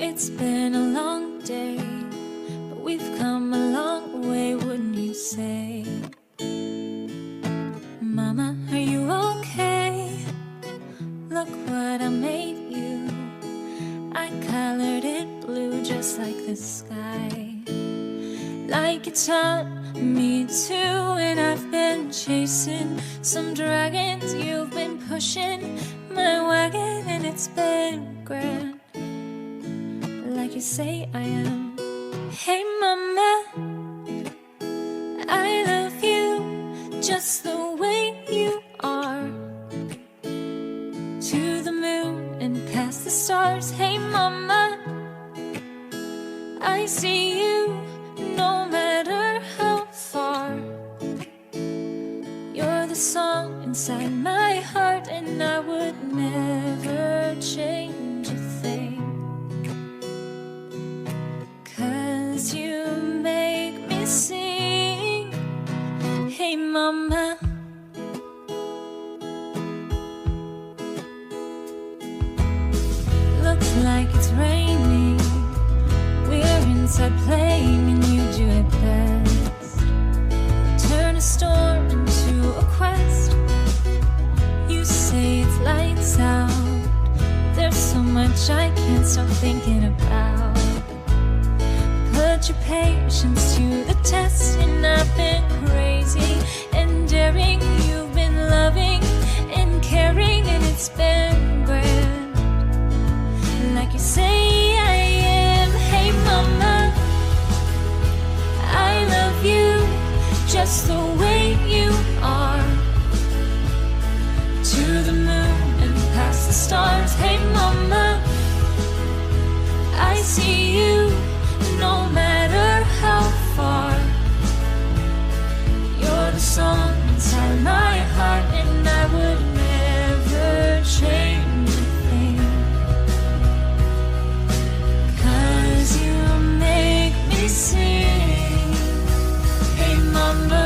It's been a long day, but we've come a long way, wouldn't you say? Mama, are you okay? Look what I made you. I colored it blue just like the sky, like you taught me to. And I've been chasing some dragons, you've been pushing my wagon, and it's been grand, like you say I am. Hey mama, I love you just the way you are, to the moon and past the stars. Hey mama, I see you no matter how far. You're the song inside my heart, and I would never change a thing, 'cause you make me sing. Hey mama, looks like it's raining, we're inside playing, and you do it best. Turn a storm into a quest. You say it's lights out, there's so much I can't stop thinking about. Put your patience to the test, and I've been crazy and daring. You've been loving and caring, and it's been grand, like you say I am. Hey mama, I love you just the way you are, to the moon and past the stars. Hey mama, I see you no matter how far. You're the song inside my heart, and I would never change a thing, 'cause you make me sing. Hey mama,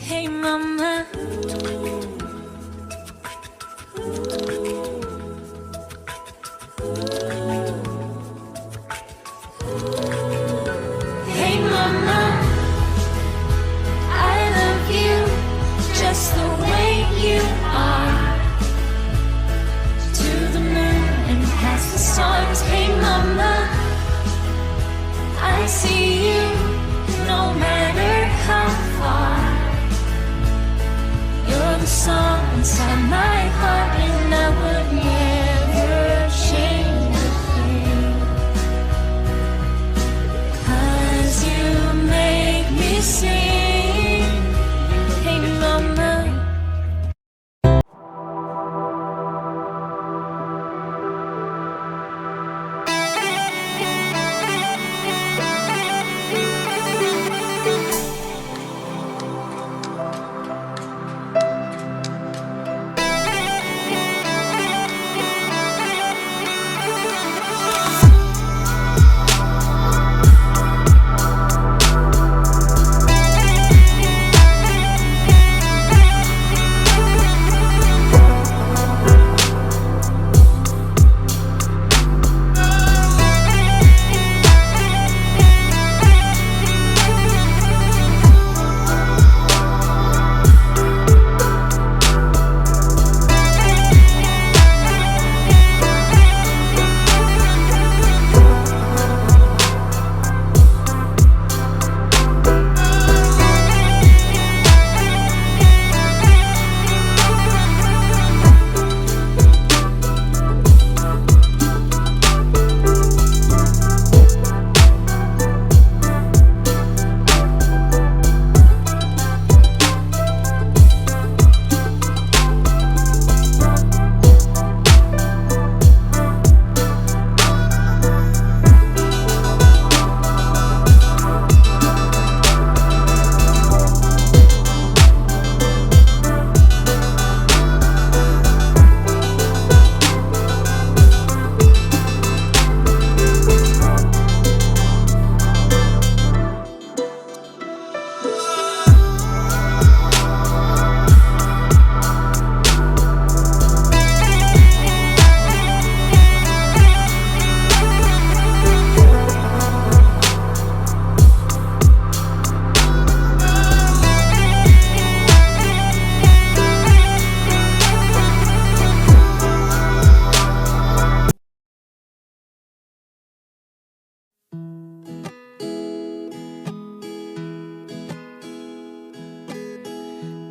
hey mama, hey mama. you are. To the moon and past the stars. Hey mama, I see you no matter how far. You're the song inside my heart, and I would never change a thing. 'Cause you make me sing. Hey mama.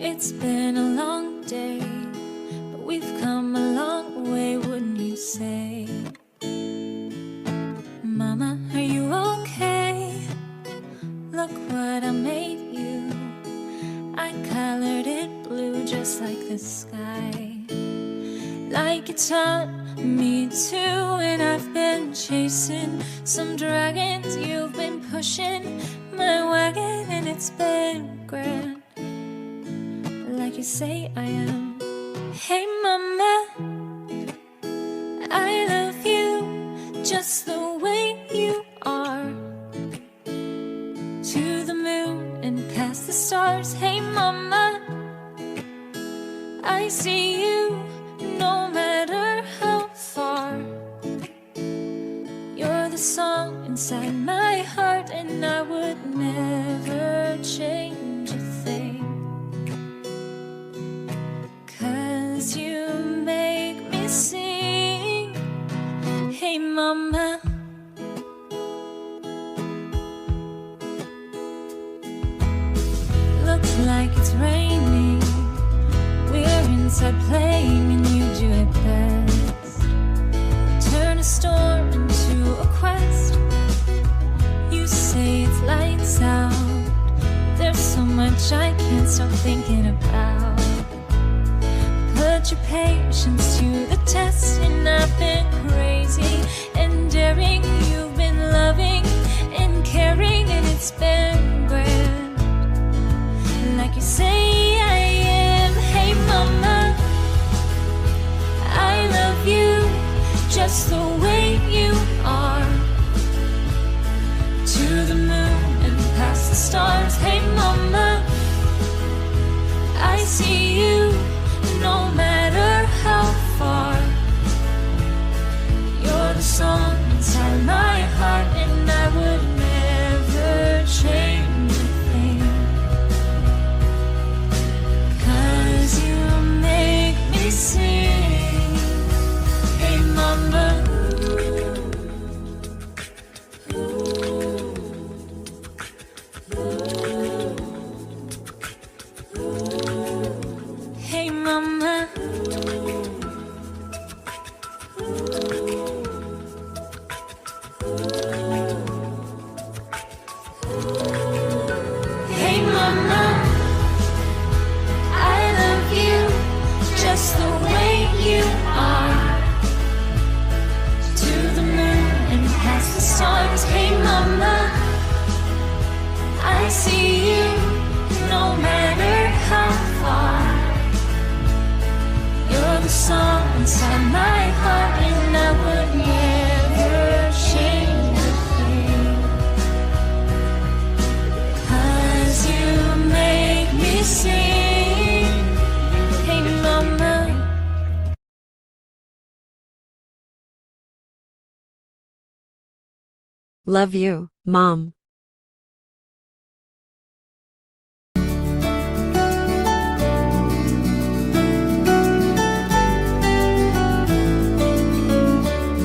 It's been a long day, but we've come a long way, wouldn't you say? Mama, are you okay? Look what I made you. I colored it blue just like the sky, like you taught me to. And I've been chasing some dragons, you've been pushing my wagon, and it's been grand, like you say I am. Hey mama, I love you just the way you are. To the moon and past the stars. Hey mama, I see you no matter how far. You're the song inside my heart, and I would never change a thing. You make me sing. Hey mama. Looks like it's raining. We're inside playing, and you do it best. Turn a storm into a quest. You say it's lights out. There's so much I can't stop thinking about. Put your patience to the test, and I've been crazy and daring. You've been loving and caring, and it's been grand, like you say I am. Hey mama, I love you just the way you are. To the moon and past the stars. Hey mama, I see you no matter how far. You're the song inside my heart, and I would never change a thing. 'Cause you Love you, Mom.